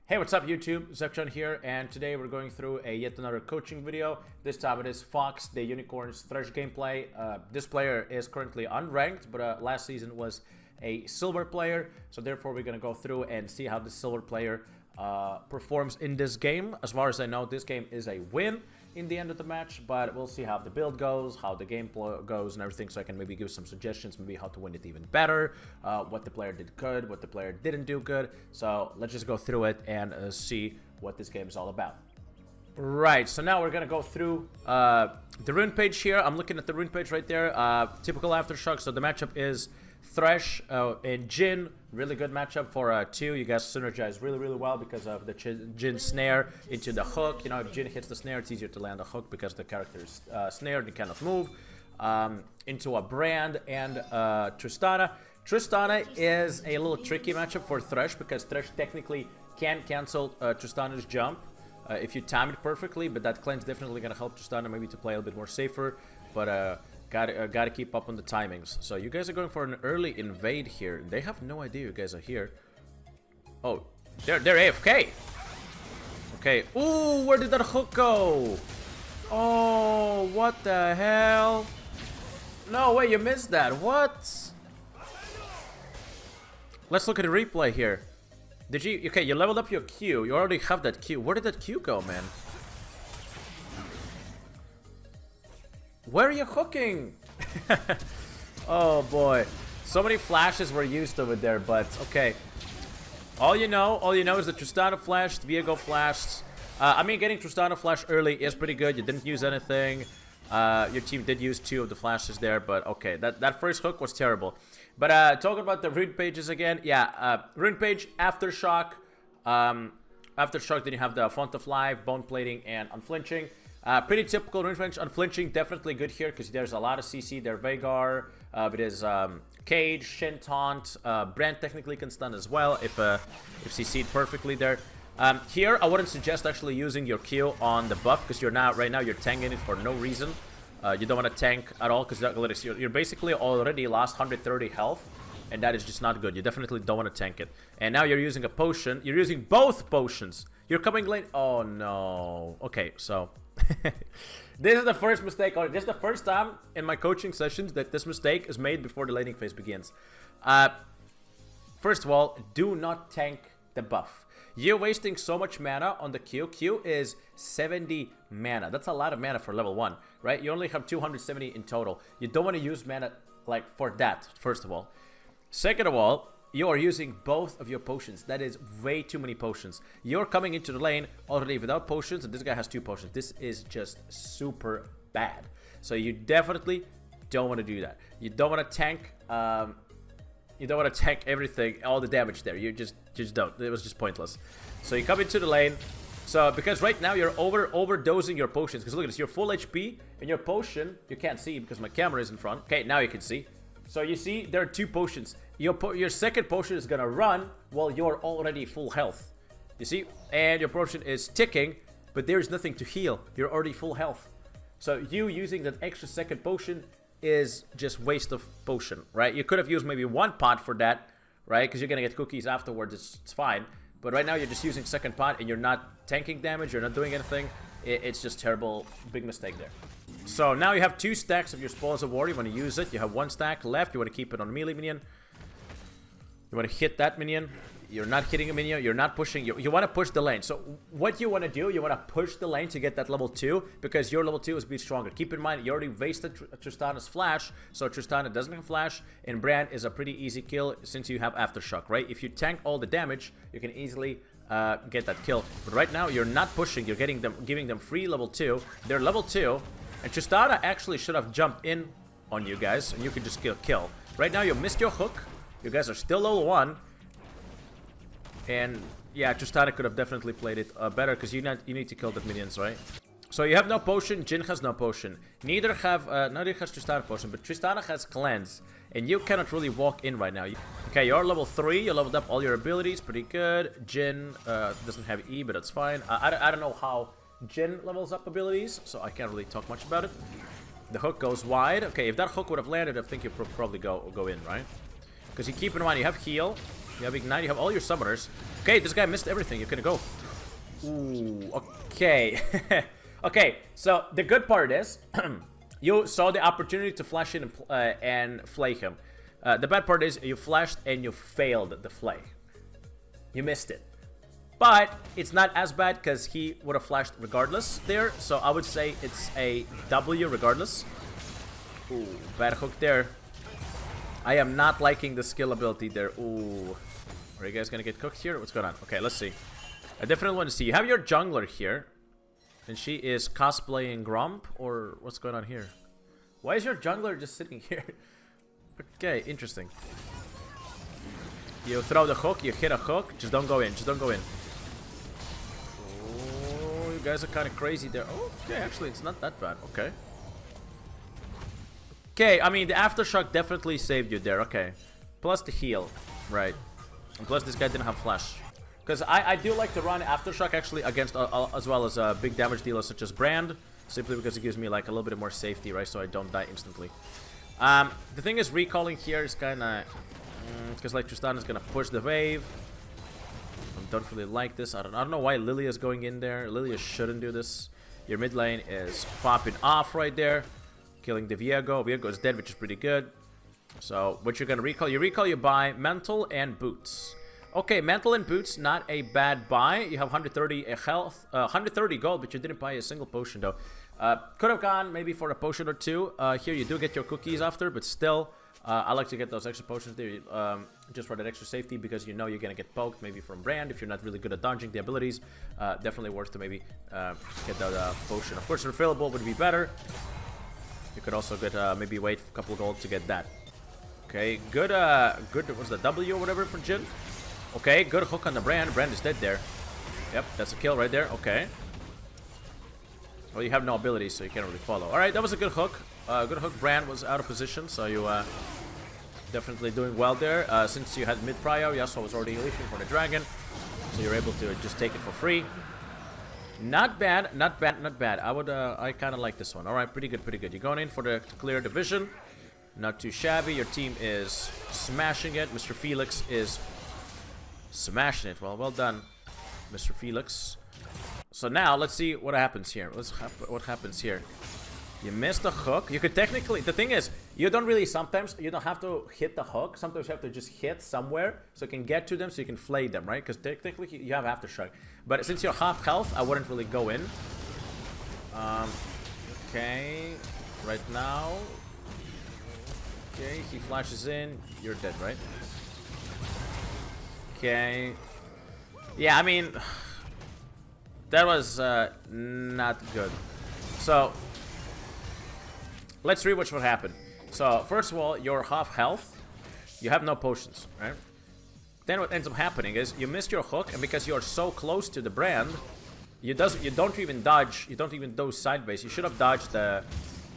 Hey, what's up YouTube? Zepchon here, and today we're going through yet another coaching video. This time it is Fox, the Unicorns Thresh gameplay. This player is currently unranked, but last season was a silver player, so therefore we're going to go through and see how the silver player performs in this game. As far as I know, this game is a win in the end of the match, but we'll see how the build goes, how the game goes and everything, so I can maybe give some suggestions, maybe how to win it even better, what the player did good, what the player didn't do good. So let's just go through it and see what this game is all about. Right, so now we're gonna go through the rune page here. I'm looking at the rune page right there. Typical Aftershock. So the matchup is Thresh and Jhin. Really good matchup for 2. You guys synergize really well because of the Jhin snare into the hook. You know, if Jhin hits the snare, it's easier to land a hook because the character is snared and cannot move. Into a Brand and Tristana. Tristana is a little tricky matchup for Thresh because Thresh technically can cancel Tristana's jump if you time it perfectly, but that cleanse definitely gonna help Tristana maybe to play a little bit more safer. But gotta keep up on the timings. So you guys are going for an early invade here. They have no idea you guys are here. Oh, they're AFK. Okay. Ooh, where did that hook go? Oh, what the hell? No way, you missed that. What? Let's look at the replay here. Did you? Okay, you leveled up your Q. You already have that Q. Where did that Q go, man? Where are you hooking? Oh boy, so many flashes were used over there, but okay. All you know is that Tristana flashed, Viego flashed. I mean, getting Tristana flash early is pretty good. You didn't use anything. Your team did use 2 of the flashes there, but okay, that first hook was terrible. But talking about the rune pages again, yeah, rune page, Aftershock. Aftershock, then you have the Font of Life, Bone Plating, and Unflinching. Pretty typical rune page. Unflinching, definitely good here because there's a lot of CC there. Veigar, it is Cage, Shin Taunt, Brand technically can stun as well if CC'd perfectly there. Here, I wouldn't suggest actually using your Q on the buff because right now you're tanking it for no reason. You don't want to tank at all because you're basically already lost 130 health, and that is just not good. You definitely don't want to tank it. And now you're using a potion. You're using both potions. You're coming late. Oh no. Okay, so this is the first mistake. This is the first time in my coaching sessions that this mistake is made before the laning phase begins. First of all, do not tank the buff. You're wasting so much mana on the Q. Q is 70 mana. That's a lot of mana for level 1, right? You only have 270 in total. You don't want to use mana like for that, first of all. Second of all, you are using both of your potions. That is way too many potions. You're coming into the lane already without potions, and this guy has 2 potions. This is just super bad. So you definitely don't want to do that. You don't want to tank. You don't want to tank everything, all the damage there. You just don't. It was just pointless. So you come into the lane. So because right now you're overdosing your potions. Because look at this, you're full HP and your potion you can't see because my camera is in front. Okay, now you can see. So you see there are 2 potions. Your second potion is gonna run while you're already full health. You see, and your potion is ticking, but there's nothing to heal. You're already full health. So you using that extra second potion is just waste of potion, right? You could have used maybe 1 pot for that, right? Because you're gonna get cookies afterwards. It's fine. But right now you're just using second pot and you're not tanking damage. You're not doing anything. It's just terrible. Big mistake there. So now you have 2 stacks of your Spoils of War. You want to use it. You have 1 stack left. You want to keep it on a melee minion. You want to hit that minion. You're not hitting a minion. You're not pushing. You want to push the lane. So what you want to do, you want to push the lane to get that level 2 because your level 2 is be stronger. Keep in mind, you already wasted Tristana's flash. So Tristana doesn't have flash. And Brand is a pretty easy kill since you have Aftershock, right? If you tank all the damage, you can easily get that kill. But right now, you're not pushing. You're giving them free level 2. They're level 2. And Tristana actually should have jumped in on you guys. And you could just kill. Right now, you missed your hook. You guys are still level 1. And yeah, Tristana could have definitely played it better because you need to kill the minions, right? So you have no potion. Jhin has no potion. Neither has Tristana potion, but Tristana has cleanse, and you cannot really walk in right now. Okay, you're level 3. You leveled up all your abilities, pretty good. Jhin doesn't have E, but that's fine. I don't know how Jhin levels up abilities, so I can't really talk much about it. The hook goes wide. Okay, if that hook would have landed, I think you probably go in, right? Because you keep in mind you have heal. You have Ignite, you have all your summoners. Okay, this guy missed everything. You couldn't go. Ooh, okay. Okay, so the good part is you saw the opportunity to flash in and flay him. The bad part is you flashed and you failed the flay. You missed it. But it's not as bad because he would have flashed regardless there. So I would say it's a W regardless. Ooh, bad hook there. I am not liking the skill ability there. Ooh. Are you guys gonna get cooked here? What's going on? Okay, let's see. I definitely want to see. You have your jungler here. And she is cosplaying Grump? Or what's going on here? Why is your jungler just sitting here? Okay, interesting. You throw the hook, you hit a hook. Just don't go in, just don't go in. Oh, you guys are kind of crazy there. Oh, okay, actually, it's not that bad. Okay. Okay, I mean, the Aftershock definitely saved you there. Okay. Plus the heal. Right. And plus this guy didn't have flash. Because I do like to run Aftershock actually against as well as big damage dealers such as Brand. Simply because it gives me like a little bit more safety, right? So I don't die instantly. The thing is, recalling here is kind of... Because like Tristana is going to push the wave. I don't really like this. I don't know why Lilia is going in there. Lilia shouldn't do this. Your mid lane is popping off right there. Killing the Viego. Viego is dead, which is pretty good. So what you're going to recall? You buy Mantle and Boots. Okay, Mantle and Boots, not a bad buy. You have 130 health, 130 gold, but you didn't buy a single potion though. Could have gone maybe for a potion or two. Here you do get your cookies after, but still, I like to get those extra potions there just for that extra safety because you know you're gonna get poked maybe from Brand if you're not really good at dodging the abilities. Definitely worth to maybe get that potion. Of course, refillable would be better. You could also get maybe wait a couple of gold to get that. Okay, good. What's the W or whatever for Jin? Okay, good hook on the Brand. Brand is dead there. Yep, that's a kill right there. Okay. Well, you have no abilities, so you can't really follow. Alright, that was a good hook. Good hook. Brand was out of position, so you definitely doing well there. Since you had mid-prio, Yasuo was already leashing for the dragon, so you're able to just take it for free. Not bad, not bad, not bad. I kind of like this one. Alright, pretty good, pretty good. You're going in for to clear division. Not too shabby. Your team is smashing it. Mr. Felix is smashing it. Well done, Mr. Felix. So now let's see what happens here. What happens here? You missed a hook. You could technically... The thing is, you don't really sometimes... You don't have to hit the hook. Sometimes you have to just hit somewhere so you can get to them so you can flay them, right? Because technically you have Aftershock. But since you're half health, I wouldn't really go in. Okay. Right now... Okay, he flashes in. You're dead, right? Okay. Yeah, I mean... That was not good. So... Let's rewatch what happened. So, first of all, you're half health. You have no potions, right? Then what ends up happening is you missed your hook, and because you're so close to the Brand, you don't even dodge. You don't even do sideways. You should have dodged the.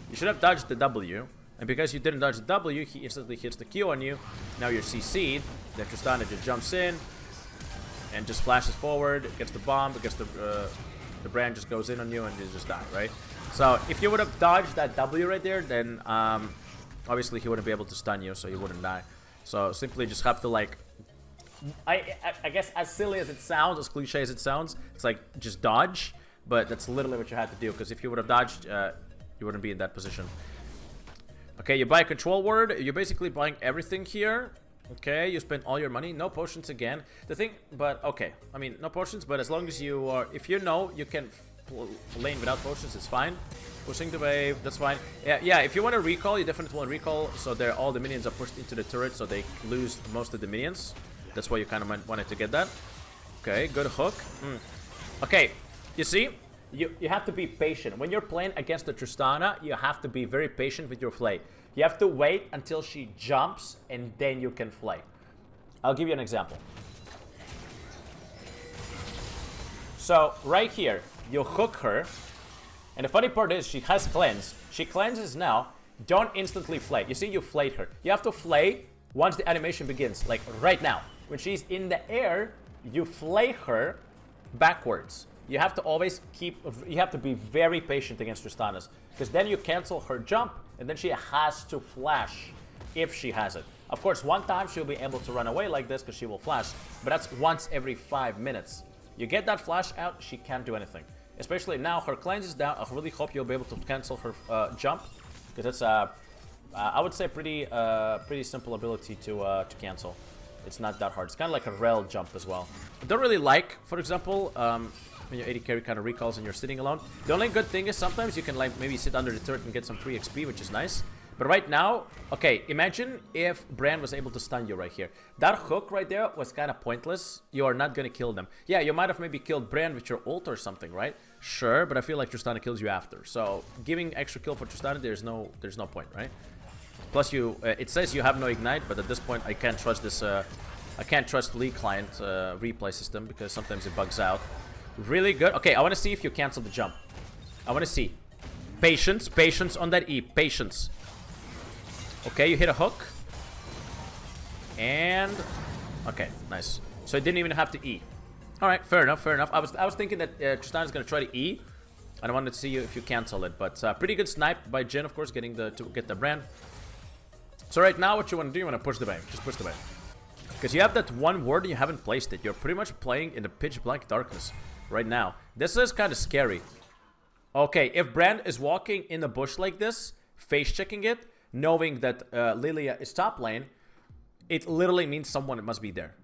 You should have dodged the W, and because you didn't dodge the W, he instantly hits the Q on you. Now you're CC'd. Then Tristana just jumps in and just flashes forward, gets the bomb, gets the Brand just goes in on you, and you just die, right? So if you would have dodged that W right there, then obviously he wouldn't be able to stun you, so you wouldn't die. So simply just have to like, I guess as silly as it sounds, as cliche as it sounds, it's like just dodge. But that's literally what you had to do, because if you would have dodged, you wouldn't be in that position. Okay, you buy a control word. You're basically buying everything here. Okay, you spend all your money. No potions again. The thing, but okay. I mean, no potions, but as long as you are, if you know you can lane without potions, it's fine. Pushing the wave, that's fine. Yeah, if you want to recall, you definitely want to recall so all the minions are pushed into the turret so they lose most of the minions. That's why you kind of wanted to get that. Okay, good hook. Okay, you see, you have to be patient. When you're playing against the Tristana, you have to be very patient with your flay. You have to wait until she jumps and then you can flay. I'll give you an example. So right here, you hook her, and the funny part is she has cleanse. She cleanses now. Don't instantly flay. You see, you flayed her. You have to flay once the animation begins, like right now. When she's in the air, you flay her backwards. You have to always you have to be very patient against Tristanas, because then you cancel her jump, and then she has to flash if she has it. Of course, one time she'll be able to run away like this because she will flash, but that's once every 5 minutes. You get that flash out, she can't do anything. Especially now, her cleanse is down. I really hope you'll be able to cancel her jump, because it's I would say pretty simple ability to cancel. It's not that hard. It's kind of like a rel jump as well. I don't really like, for example, when your AD carry kind of recalls and you're sitting alone. The only good thing is sometimes you can like maybe sit under the turret and get some free XP, which is nice. But right now, okay, imagine if Brand was able to stun you right here. That hook right there was kind of pointless. You are not going to kill them. Yeah, you might have maybe killed Brand with your ult or something, right? Sure, but I feel like Tristana kills you after. So giving extra kill for Tristana, there's no point, right? Plus, it says you have no ignite, but at this point, I can't trust this. I can't trust League client replay system because sometimes it bugs out. Really good. Okay, I want to see if you cancel the jump. I want to see. Patience, patience on that E. Patience. Okay, you hit a hook. And okay, nice. So it didn't even have to E. All right, fair enough, fair enough. I was thinking that Tristana's gonna try to E, and I wanted to see if you cancel it. But pretty good snipe by Jhin, of course, to get the Brand. So right now, what you want to do, you want to push the wave. Just push the wave. Because you have that one ward and you haven't placed it. You're pretty much playing in the pitch black darkness right now. This is kind of scary. Okay, if Brand is walking in the bush like this, face checking it, knowing that Lilia is top lane, it literally means someone must be there.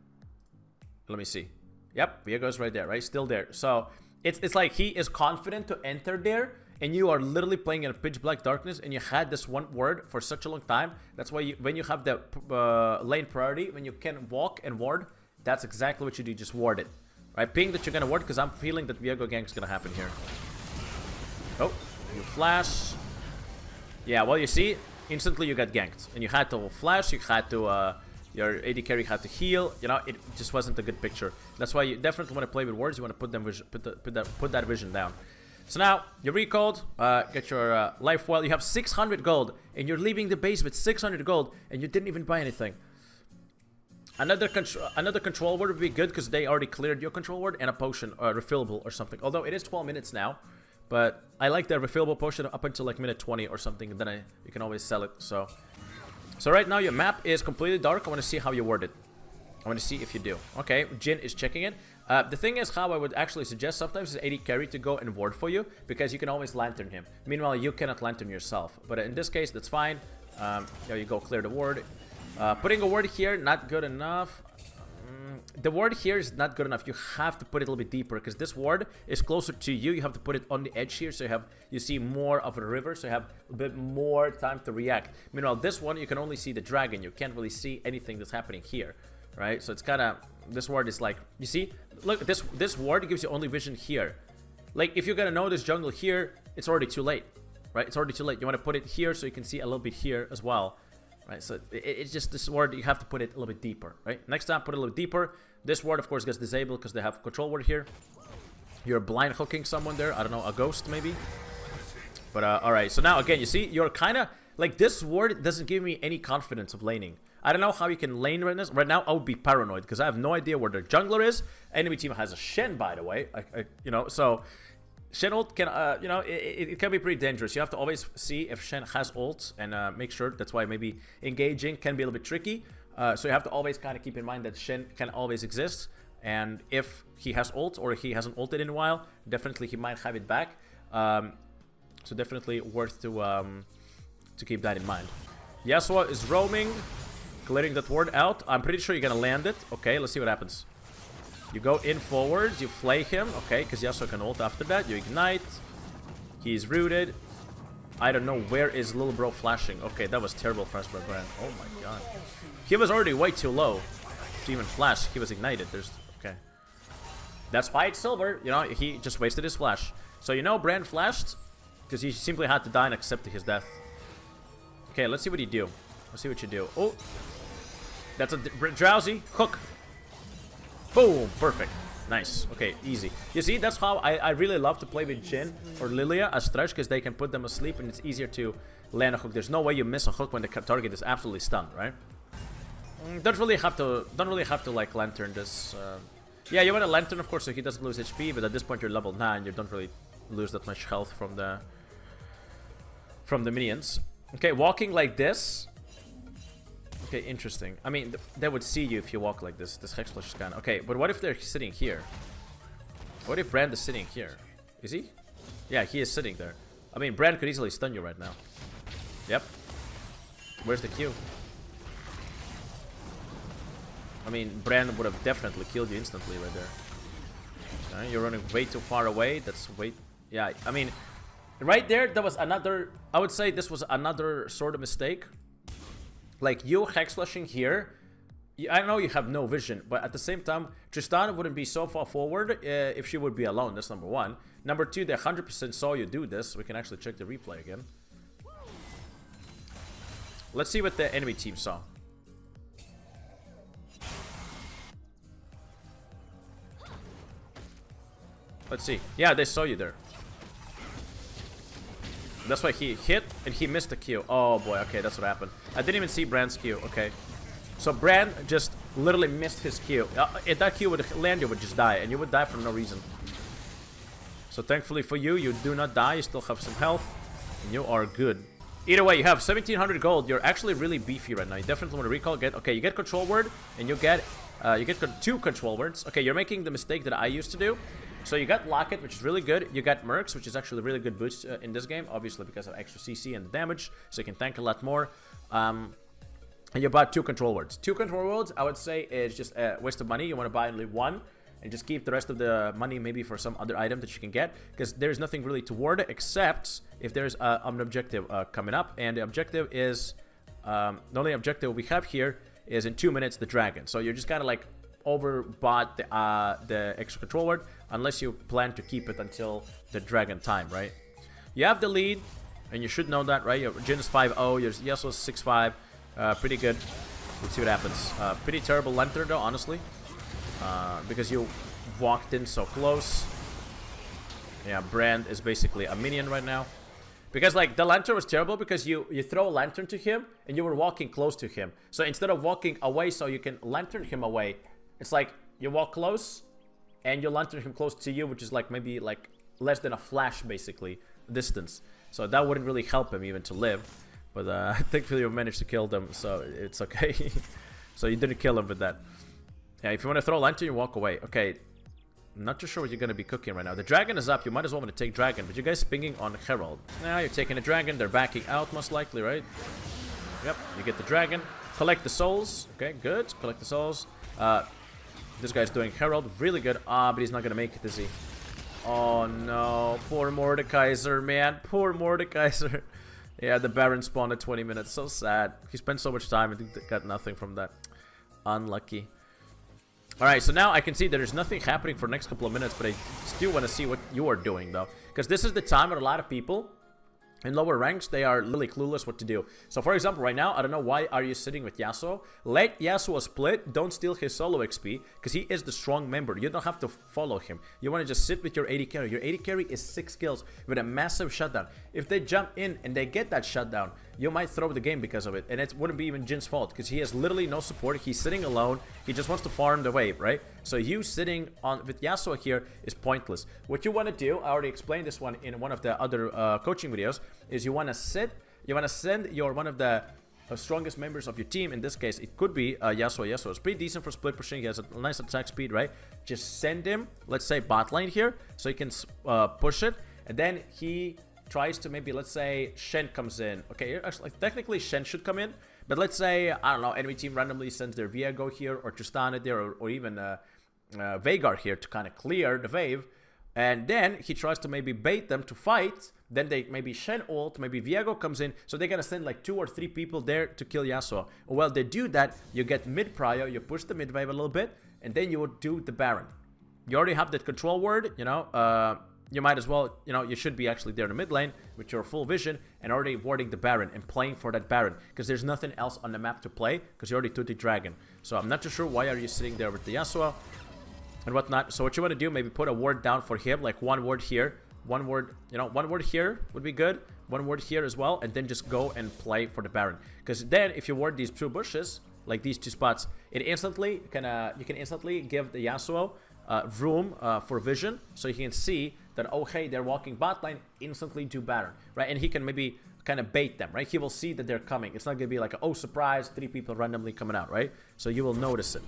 Let me see. Yep, Viego's right there, right? Still there. So it's like he is confident to enter there, and you are literally playing in a pitch black darkness, and you had this one word for such a long time. That's why when you have the lane priority, when you can walk and ward, that's exactly what you do. Just ward it. Right? Ping that you're gonna ward, because I'm feeling that Viego gank is gonna happen here. Oh, you flash. Yeah, well, you see, instantly you got ganked, and you had to flash. You had to your AD carry had to heal. You know, it just wasn't a good picture. That's why you definitely want to play with wards. You want to put them put that vision down. So now you recalled, get your life well. You have 600 gold, and you're leaving the base with 600 gold, and you didn't even buy anything. Another control word would be good because they already cleared your control word, and a potion refillable or something. Although it is 12 minutes now, but I like the refillable potion up until like minute 20 or something, and then you can always sell it. So right now your map is completely dark. I want to see how you word it. I want to see if you do. Okay, Jhin is checking it. The thing is, how I would actually suggest sometimes is AD carry to go and ward for you, because you can always lantern him. Meanwhile, you cannot lantern yourself. But in this case, that's fine. You go clear the ward. Putting a ward here, not good enough. The ward here is not good enough. You have to put it a little bit deeper, because this ward is closer to you. You have to put it on the edge here, so you see more of a river, so you have a bit more time to react. Meanwhile, this one, you can only see the dragon. You can't really see anything that's happening here, right? So it's kind of, this ward is like, you see, look, this ward gives you only vision here. Like, if you're gonna know this jungle here, it's already too late, right? It's already too late. You want to put it here so you can see a little bit here as well. Right, so it's just this ward, you have to put it a little bit deeper, right? Next time, put it a little deeper. This ward, of course, gets disabled because they have control ward here. You're blind hooking someone there. I don't know, a ghost maybe. But alright, so now again, you see, you're kind of like, this ward doesn't give me any confidence of laning. I don't know how you can lane right now. Right now, I would be paranoid because I have no idea where their jungler is. Enemy team has a Shen, by the way. You know, so Shen ult can, you know, it can be pretty dangerous. You have to always see if Shen has ult and make sure. That's why maybe engaging can be a little bit tricky. So you have to always kind of keep in mind that Shen can always exist. And if he has ult or he hasn't ulted in a while, definitely he might have it back. So definitely worth to keep that in mind. Yasuo is roaming, clearing that ward out. I'm pretty sure you're going to land it. Okay, let's see what happens. You go in forwards, you flay him, okay, because Yasuo can ult after that. You ignite. He's rooted. I don't know, where is little bro flashing? Okay, that was terrible flash by Brand. Oh my god. He was already way too low to even flash. He was ignited. Okay. That's why it's silver. You know, he just wasted his flash. So you know Brand flashed because he simply had to die and accept his death. Okay, let's see what you do. Let's see what you do. Oh, that's a drowsy hook. Boom! Perfect. Nice. Okay, easy. You see, that's how I really love to play with Jhin or Lilia as thresh, because they can put them asleep and it's easier to land a hook. There's no way you miss a hook when the target is absolutely stunned, right? Don't really have to like lantern this. Yeah, you want to lantern, of course, so he doesn't lose HP. But at this point, you're level 9. You don't really lose that much health from the minions. Okay, walking like this. Okay, interesting. I mean, they would see you if you walk like this. This Hex Flash is kind of... Okay, but what if they're sitting here? What if Brand is sitting here? Is he? Yeah, he is sitting there. I mean, Brand could easily stun you right now. Yep. Where's the Q? I mean, Brand would have definitely killed you instantly right there. Okay, you're running way too far away. That's way... Yeah, I mean, right there, that was another... I would say this was another sort of mistake. Like, you Hex Flashing here, I know you have no vision, but at the same time, Tristana wouldn't be so far forward if she would be alone. That's number one. Number two, they 100% saw you do this. We can actually check the replay again. Let's see what the enemy team saw. Let's see. Yeah, they saw you there. That's why he hit and he missed the Q. Oh boy, okay, that's what happened. I didn't even see Brand's Q. Okay. So Brand just literally missed his Q. If that Q would land, you would just die, and you would die for no reason. So thankfully for you, you do not die. You still have some health, and you are good. Either way, you have 1700 gold. You're actually really beefy right now. You definitely want to recall. You get control word, and you get 2 control words. Okay, you're making the mistake that I used to do. So you got Locket, which is really good. You got Mercs, which is actually a really good boost in this game, obviously because of extra CC and the damage, so you can tank a lot more. And you bought 2 control words. 2 control words, I would say, is just a waste of money. You want to buy only 1, and just keep the rest of the money maybe for some other item that you can get, because there's nothing really to ward except if there's an objective coming up, and the objective is the only objective we have here is in 2 minutes the dragon. So you're just kind of like overbought the extra control word, unless you plan to keep it until the dragon time, right? You have the lead, and you should know that, right? Your Jin is 5-0, your Yasuo is 6-5, pretty good. Let's see what happens. Pretty terrible Lantern though, honestly, because you walked in so close. Yeah, Brand is basically a minion right now. Because, like, the Lantern was terrible because you throw a Lantern to him, and you were walking close to him. So instead of walking away so you can Lantern him away, it's like you walk close, and you Lantern him close to you, which is like maybe like less than a flash, basically, distance. So that wouldn't really help him even to live. But thankfully you managed to kill them, so it's okay. So you didn't kill him with that. Yeah, if you want to throw a Lantern, you walk away. Okay. I'm not too sure what you're going to be cooking right now. The dragon is up. You might as well want to take dragon. But you guys pinging on Herald. Now you're taking a dragon. They're backing out most likely, right? Yep. You get the dragon. Collect the souls. Okay, good. Collect the souls. This guy's doing Herald. Really good. But he's not going to make it, is he? Oh, no. Poor Mordekaiser, man. Poor Mordekaiser. Yeah, the Baron spawned at 20 minutes. So sad. He spent so much time and got nothing from that. Unlucky. Alright, so now I can see that there's nothing happening for the next couple of minutes, but I still want to see what you are doing, though. Because this is the time where a lot of people in lower ranks, they are literally clueless what to do. So, for example, right now, I don't know why are you sitting with Yasuo. Let Yasuo split. Don't steal his solo XP, because he is the strong member. You don't have to follow him. You want to just sit with your AD carry. Your AD carry is 6 kills with a massive shutdown. If they jump in and they get that shutdown, you might throw the game because of it. And it wouldn't be even Jin's fault, because he has literally no support. He's sitting alone. He just wants to farm the wave, right? So you sitting on with Yasuo here is pointless. What you want to do, I already explained this one in one of the other coaching videos, is you want to sit, you want to send your one of the strongest members of your team. In this case, it could be Yasuo. Yasuo is pretty decent for split pushing. He has a nice attack speed, right? Just send him, let's say, bot lane here, so he can push it. And then he tries to maybe, let's say, Shen comes in. Okay, actually, technically Shen should come in. But let's say, I don't know, enemy team randomly sends their Viego here, or Tristana there, or even Veigar here to kind of clear the wave. And then he tries to maybe bait them to fight. Then they maybe Shen ult, maybe Viego comes in. So they're going to send like 2 or 3 people there to kill Yasuo. Well, they do that. You get mid prio, you push the mid wave a little bit, and then you would do the Baron. You already have that control word, you know. You might as well, you know, you should be actually there in the mid lane with your full vision and already warding the Baron and playing for that Baron, because there's nothing else on the map to play, because you already took the dragon. So I'm not too sure why are you sitting there with the Yasuo and whatnot. So what you want to do, maybe put a ward down for him, like 1 ward here, 1 ward, you know, 1 ward here would be good, 1 ward here as well, and then just go and play for the Baron. Because then if you ward these 2 bushes, like these 2 spots, it instantly you can instantly give the Yasuo room for vision, so he can see that, oh hey, they're walking bot lane, instantly do Baron, right? And he can maybe kind of bait them, right? He will see that they're coming. It's not gonna be like, oh, surprise, 3 people randomly coming out, right? So you will notice it.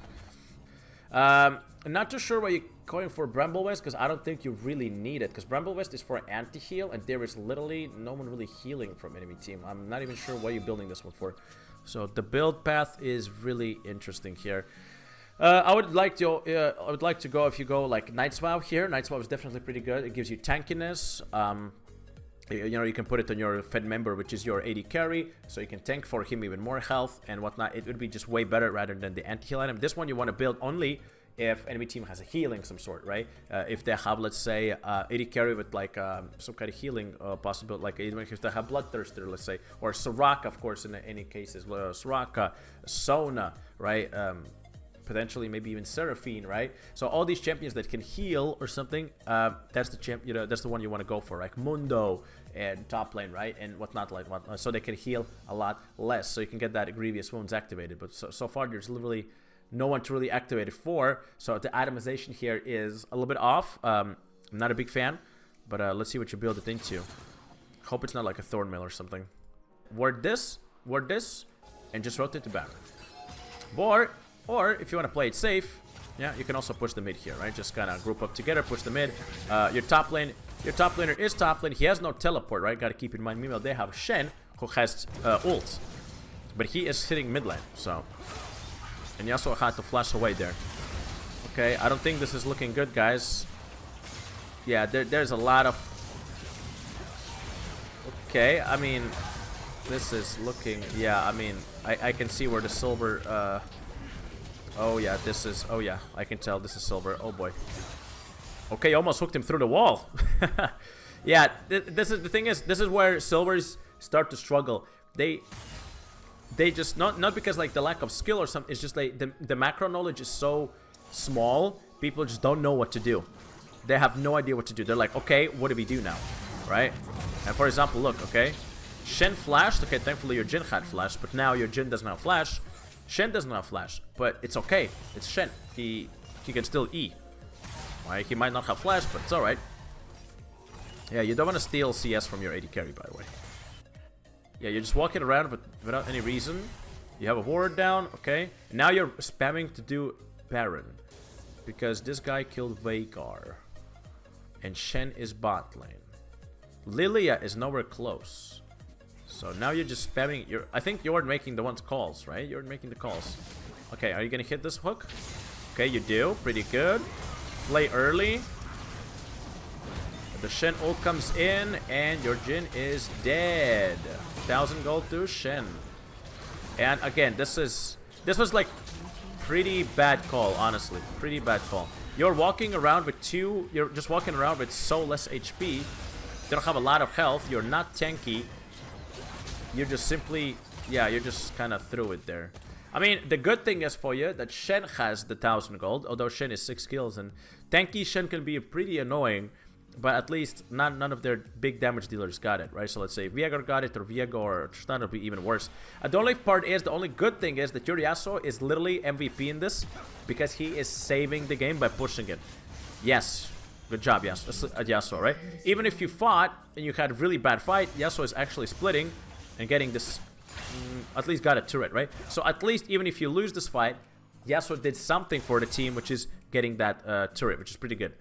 I'm not too sure why you're going for Bramble West, because I don't think you really need it, because Bramble West is for anti-heal, and there is literally no one really healing from enemy team. I'm not even sure why you're building this one for. So the build path is really interesting here. I would like to go, if you go like Knight's Vow here. Knight's Vow is definitely pretty good. It gives you tankiness. You know, you can put it on your Fed member, which is your AD carry, so you can tank for him even more health and whatnot. It would be just way better rather than the anti-heal item. This one you want to build only if enemy team has a healing some sort, right? If they have, let's say, AD carry with like some kind of healing possibility, like even if they have Bloodthirster, let's say, or Soraka, of course, in any cases, Soraka, Sona, right? Potentially maybe even Seraphine, right? So all these champions that can heal or something, that's the champ, you know, that's the one you want to go for, like Mundo and top lane, right? And whatnot, like whatnot, so they can heal a lot less, so you can get that grievous wounds activated. But so far there's literally no one to really activate it for, so the itemization here is a little bit off. I'm not a big fan, but let's see what you build it into. Hope it's not like a Thornmail or something. Ward this, and just rotate to Baron. Or if you want to play it safe, yeah, you can also push the mid here, right? Just kind of group up together, push the mid. Your top laner is top lane. He has no teleport, right? Got to keep in mind, meanwhile, they have Shen, who has ult. But he is sitting mid lane, so. And Yasuo had to flash away there. Okay, I don't think this is looking good, guys. Yeah, there's a lot of... Okay, I mean, this is looking... Yeah, I mean, I can see where the silver... Oh yeah, this is... Oh yeah, I can tell this is silver. Oh boy. Okay, almost hooked him through the wall. Yeah, this is the thing is, this is where silvers start to struggle. They just, not because like the lack of skill or something, it's just like the macro knowledge is so small, people just don't know what to do. They have no idea what to do. They're like, okay, what do we do now? Right? And for example, look, okay, Shen flashed. Okay, thankfully your Jhin had flash, but now your Jhin doesn't have flash. Shen doesn't have flash, but it's okay. It's Shen. He can still E. Right? He might not have flash, but it's alright. Yeah, you don't want to steal CS from your AD carry, by the way. Yeah, you're just walking around without any reason. You have a ward down, okay. And now you're spamming to do Baron, because this guy killed Veigar. And Shen is bot lane. Lilia is nowhere close. So now you're just spamming. I think you're making the ones calls, right? You're making the calls. Okay, are you gonna hit this hook? Okay, you do. Pretty good. Play early. The Shen ult comes in, and your Jhin is dead. 1,000 gold to Shen. And again, this was like pretty bad call, honestly. Pretty bad call. You're walking around with you're just walking around with so less HP. They don't have a lot of health. You're not tanky. You're just simply, yeah, you're just kind of through it there. I mean, the good thing is for you that Shen has the 1,000 gold, although Shen is 6 kills, and tanky Shen can be pretty annoying, but at least none of their big damage dealers got it, right? So let's say Veigar got it, or Viego or Tristana would be even worse. And the only good thing is that your Yasuo is literally MVP in this, because he is saving the game by pushing it. Yes. Good job, Yasuo, right? Even if you fought and you had a really bad fight, Yasuo is actually splitting and getting this, at least got a turret, right? So at least even if you lose this fight, Yasuo did something for the team, which is getting that turret, which is pretty good.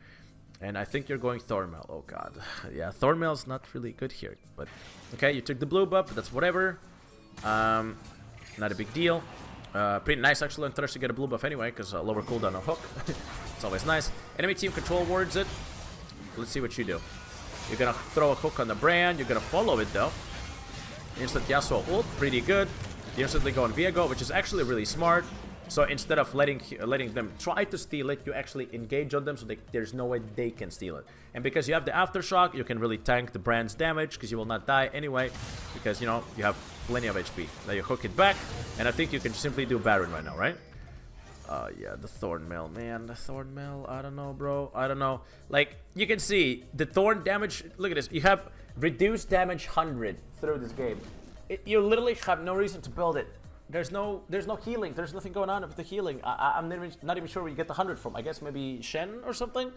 And I think you're going Thornmail. Oh god. Yeah, Thornmail's not really good here. But okay, you took the blue buff, but that's whatever. Not a big deal. Pretty nice actually on thresh to get a blue buff anyway, because lower cooldown on hook. It's always nice. Enemy team control wards it. Let's see what you do. You're gonna throw a hook on the brand. You're gonna follow it though. Instant Yasuo ult, pretty good. You instantly go on Viego, which is actually really smart. So instead of letting them try to steal it, you actually engage on them, so there's no way they can steal it. And because you have the aftershock, you can really tank the brand's damage, because you will not die anyway, because you know you have plenty of HP. Now you hook it back, and I think you can simply do Baron right now, right? Yeah, the Thornmail, man, the Thornmail. I don't know, bro. I don't know. Like you can see the Thorn damage. Look at this. You have reduced damage 100 through this game. You literally have no reason to build it. There's no healing. There's nothing going on with the healing. I'm not even sure where you get the 100 from. I guess maybe Shen or something.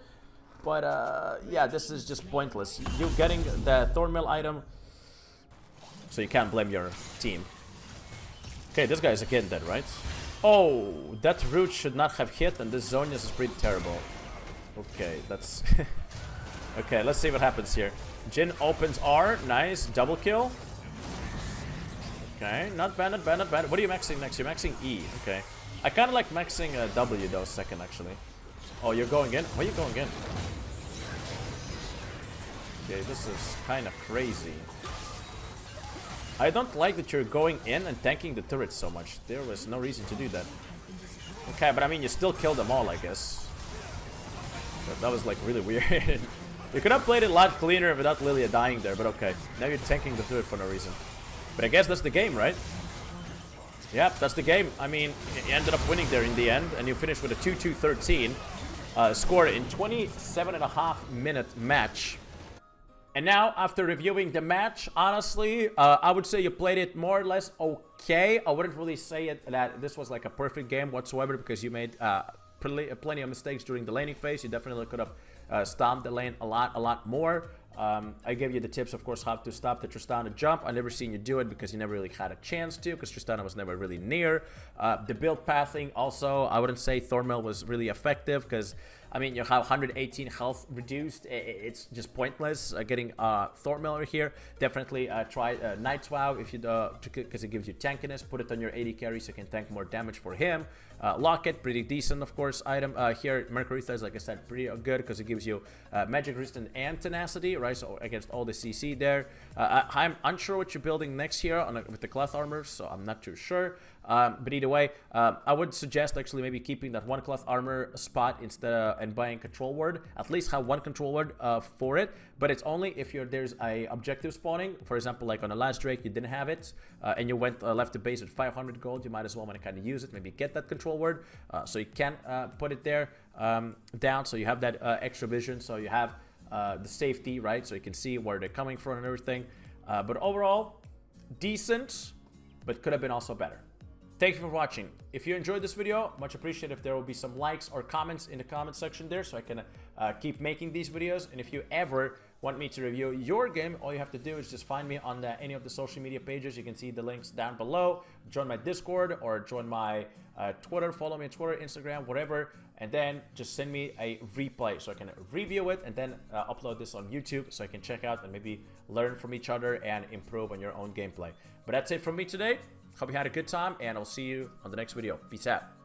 But yeah, this is just pointless. You getting the Thornmail item. So you can't blame your team. Okay, this guy is again dead, right? Oh, that root should not have hit, and this Zhonya's is pretty terrible. Okay, that's... Okay, let's see what happens here. Jhin opens R. Nice. Double kill. Okay, not bad, not bad, not bad. What are you maxing next? You're maxing E. Okay. I kind of like maxing W, though, second, actually. Oh, you're going in? Why are you going in? Okay, this is kind of crazy. I don't like that you're going in and tanking the turret so much. There was no reason to do that. Okay, but I mean, you still killed them all, I guess. But that was, like, really weird. You could have played it a lot cleaner without Lilia dying there, but okay. Now you're tanking the turret for no reason. But I guess that's the game, right? Yep, that's the game. I mean, you ended up winning there in the end, and you finished with a 2-2-13 score in 27.5-minute match. And now, after reviewing the match, honestly, I would say you played it more or less okay. I wouldn't really say that this was like a perfect game whatsoever, because you made plenty of mistakes during the laning phase. You definitely could have stomped the lane a lot more. I gave you the tips, of course, how to stop the Tristana jump. I never seen you do it because you never really had a chance to, because Tristana was never really near. The build pathing also, I wouldn't say Thornmail was really effective, because I mean, you have 118 health reduced. It's just pointless getting Thornmail over here. Definitely try Night's Vow if you because it gives you tankiness. Put it on your AD carry so you can tank more damage for him. Locket, pretty decent, of course, item. Here, Mercurytha is, like I said, pretty good because it gives you magic resistance and tenacity, right? So against all the CC there. I'm unsure what you're building next here with the cloth armor, so I'm not too sure. But either way, I would suggest actually maybe keeping that one cloth armor spot instead and buying control word. At least have one control word for it, but it's only if there's a objective spawning. For example, like on the last Drake, you didn't have it, and you went left to base with 500 gold. You might as well want to kind of use it. Maybe get that control word, so you can put it there down, so you have that extra vision, so you have the safety, right? So you can see where they're coming from and everything. But overall, decent, but could have been also better. Thank you for watching. If you enjoyed this video, much appreciated if there will be some likes or comments in the comment section there, so I can keep making these videos. And if you ever want me to review your game, all you have to do is just find me on any of the social media pages. You can see the links down below. Join my Discord or join my Twitter. Follow me on Twitter, Instagram, whatever. And then just send me a replay so I can review it and then upload this on YouTube so I can check out and maybe learn from each other and improve on your own gameplay. But that's it from me today. Hope you had a good time, and I'll see you on the next video. Peace out.